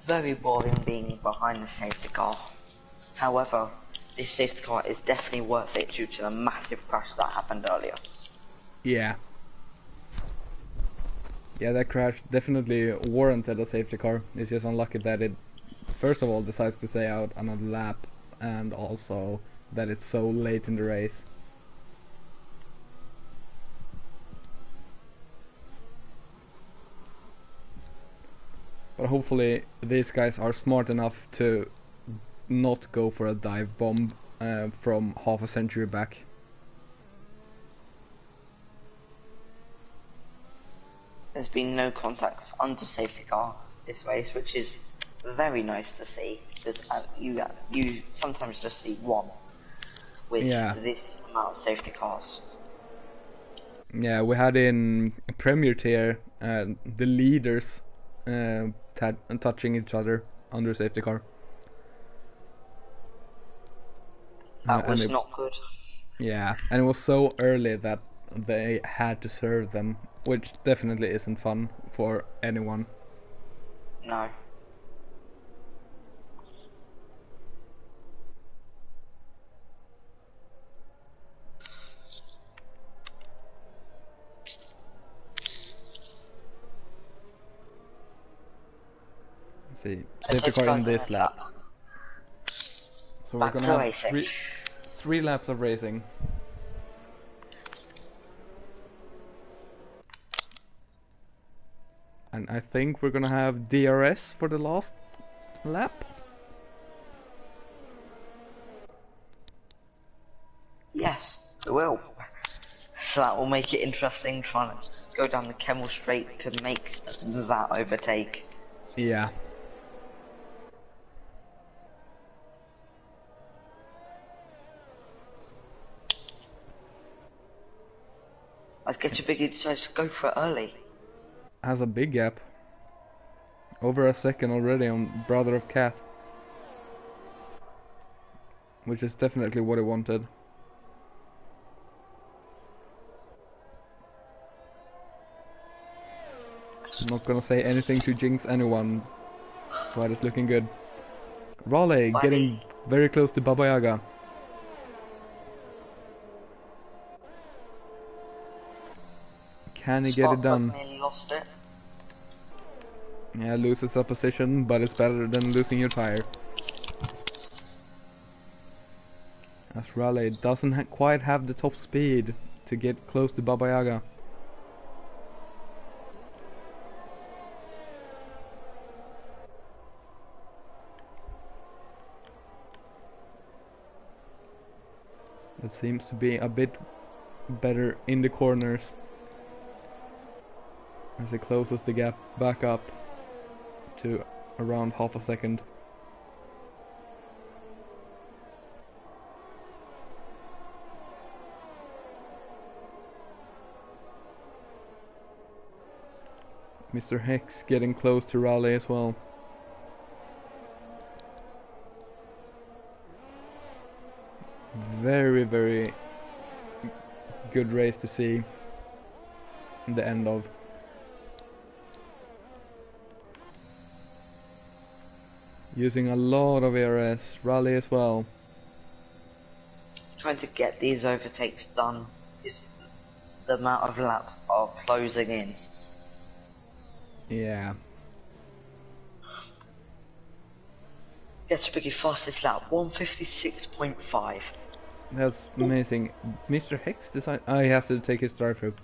Very boring being behind the safety car. However, this safety car is definitely worth it due to the massive crash that happened earlier. Yeah. Yeah, that crash definitely warranted a safety car. It's just unlucky that it, first of all, decides to stay out another lap, and also that it's so late in the race. But hopefully these guys are smart enough to not go for a dive bomb from half a century back. There's been no contacts under safety car this race, which is very nice to see. Because you sometimes just see one with this amount of safety cars. Yeah, we had in Premier Tier the leaders touching each other under safety car. That was not good. Yeah, and it was so early that they had to serve them, which definitely isn't fun for anyone. No. Let's see, safety car in this lap. So we're gonna have three laps of racing. And I think we're gonna have DRS for the last lap. Yes, it will. So that will make it interesting trying to go down the Kemmel Straight to make that overtake. Yeah. Let's get a biggie decides to go for it early. has a big gap. Over a second already on Brother of Cat. Which is definitely what he wanted. I'm not gonna say anything to jinx anyone, but it's looking good. Raleigh getting very close to Baba Yaga. Can he get it done? Nearly lost it. Yeah, loses a position, but it's better than losing your tire. As Raleigh doesn't quite have the top speed to get close to Baba Yaga. It seems to be a bit better in the corners as it closes the gap back up to around half a second. Mr. Hex getting close to Raleigh as well. Very, very good race to see the end of. Using a lot of ARS, Raleigh as well. Trying to get these overtakes done is the amount of laps are closing in. Yeah. Gets pretty fast this lap, 156.5. That's amazing. Mr. Hex decided he has to take his drive through.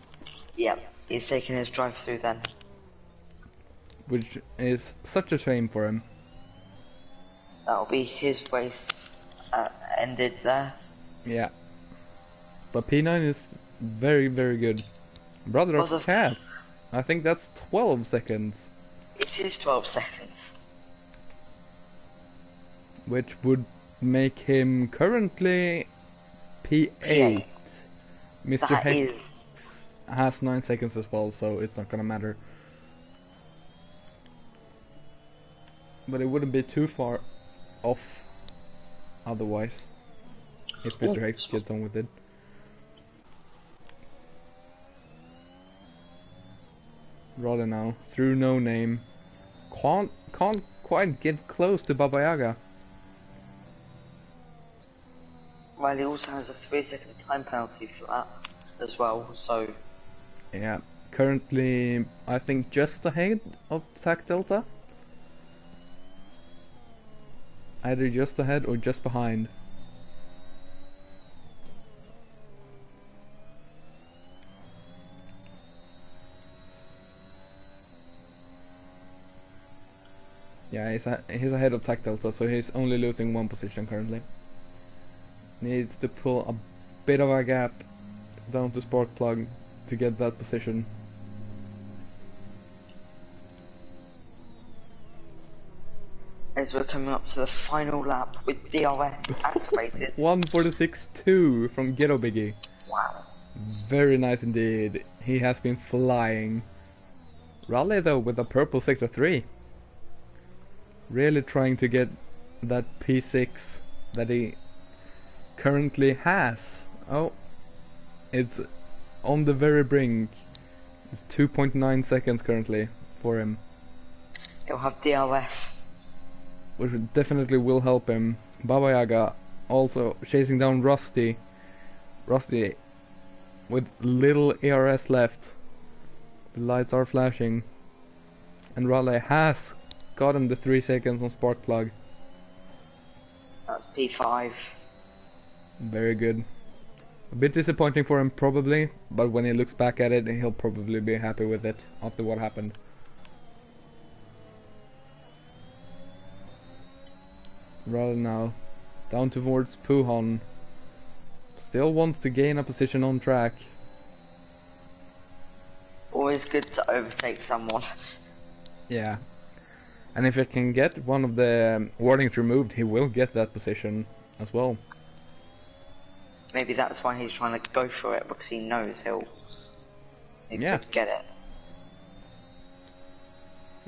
Yep, he's taking his drive through then. Which is such a shame for him. That'll be his race ended there. Yeah. But P9 is very, very good. Brother of Cat. I think that's 12 seconds. It is 12 seconds. Which would make him currently P8. Mr. That Hex has 9 seconds as well, so it's not gonna matter. But it wouldn't be too far off otherwise if Mr. Hex gets on with it. Rather now, through No Name. Can't quite get close to Baba Yaga. Well, he also has a 3-second time penalty for that as well, so... Yeah, currently I think just ahead of Tac Delta. Either just ahead or just behind. Yeah, he's ahead of Tac Delta, so he's only losing 1 position currently. Needs to pull a bit of a gap down to Spark Plug to get that position. As we're coming up to the final lap with DRS activated. 1:46.2 from Ghetto Biggie. Wow. Very nice indeed. He has been flying. Raleigh though with a purple sector 3. Really trying to get that P6 that he currently has. Oh, it's on the very brink. It's 2.9 seconds currently for him. He'll have DRS. Which definitely will help him. Baba Yaga also chasing down Rusty. Rusty with little ARS left. The lights are flashing. And Raleigh has gotten the 3 seconds on Spark Plug. That's P5. Very good. A bit disappointing for him probably, but when he looks back at it, he'll probably be happy with it after what happened. Rather now, down towards Puhon. Still wants to gain a position on track. Always good to overtake someone. Yeah. And if he can get one of the warnings removed, he will get that position as well. Maybe that's why he's trying to go for it, because he knows he'll Yeah. get it.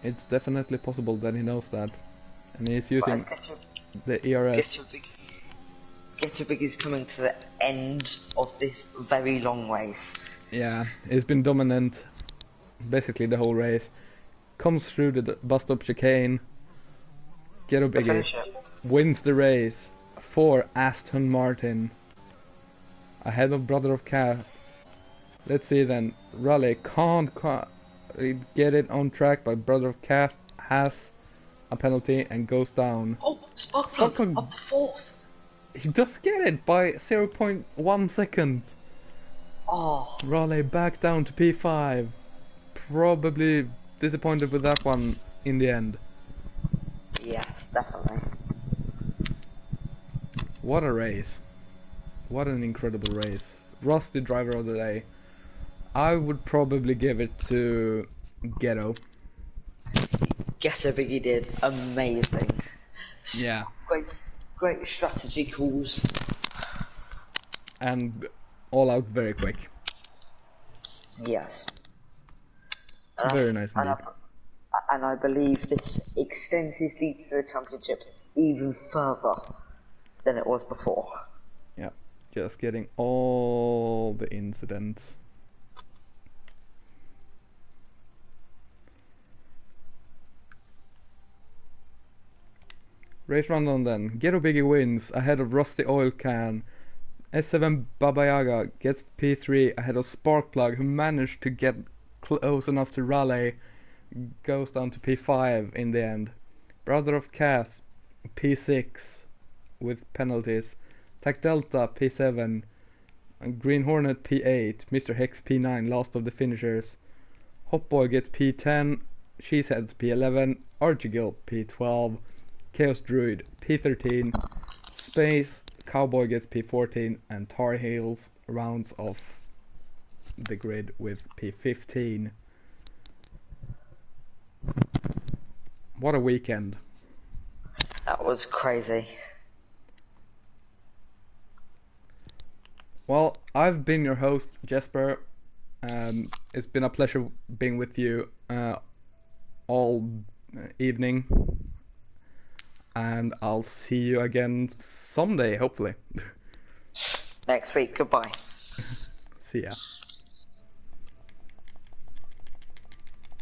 It's definitely possible that he knows that, and he's using But the ERS. Gettervig is coming to the end of this very long race. Yeah, he's been dominant basically the whole race. Comes through the bus stop chicane. Get a biggie. Wins the race for Aston Martin. Ahead of Brother of Calf. Let's see then. Raleigh can't get it on track, but Brother of Calf has a penalty and goes down. Oh, Sparkplug up to 4th. He does get it by 0.1 seconds. Oh. Raleigh back down to P5. Probably disappointed with that one in the end. Yes, definitely. What a race. What an incredible race. Rusty driver of the day. I would probably give it to Ghetto. Gettervig, he did amazing. Yeah. Great strategy calls. And all out very quick. Yes. Very nice indeed. And I believe this extends his lead to the championship even further than it was before. Yeah, just getting all the incidents. Race rundown then. Ghetto Biggie wins ahead of Rusty Oil Can. S7 Baba Yaga gets P3 ahead of Sparkplug, who managed to get close enough to Raleigh. Goes down to P5 in the end. Brother of Calf P6 with penalties. Tac Delta P7. And Green Hornet P8. Mr. Hex P9, last of the finishers. Hotboy gets P10. Cheeseheads P11. Archigil P12. Chaos Druid P13. Space Cowboy gets P14. And Tar Heels rounds off the grid with P15. What a weekend. That was crazy. Well, I've been your host, Jesper. It's been a pleasure being with you all evening. And I'll see you again someday, hopefully. Next week, goodbye. See ya.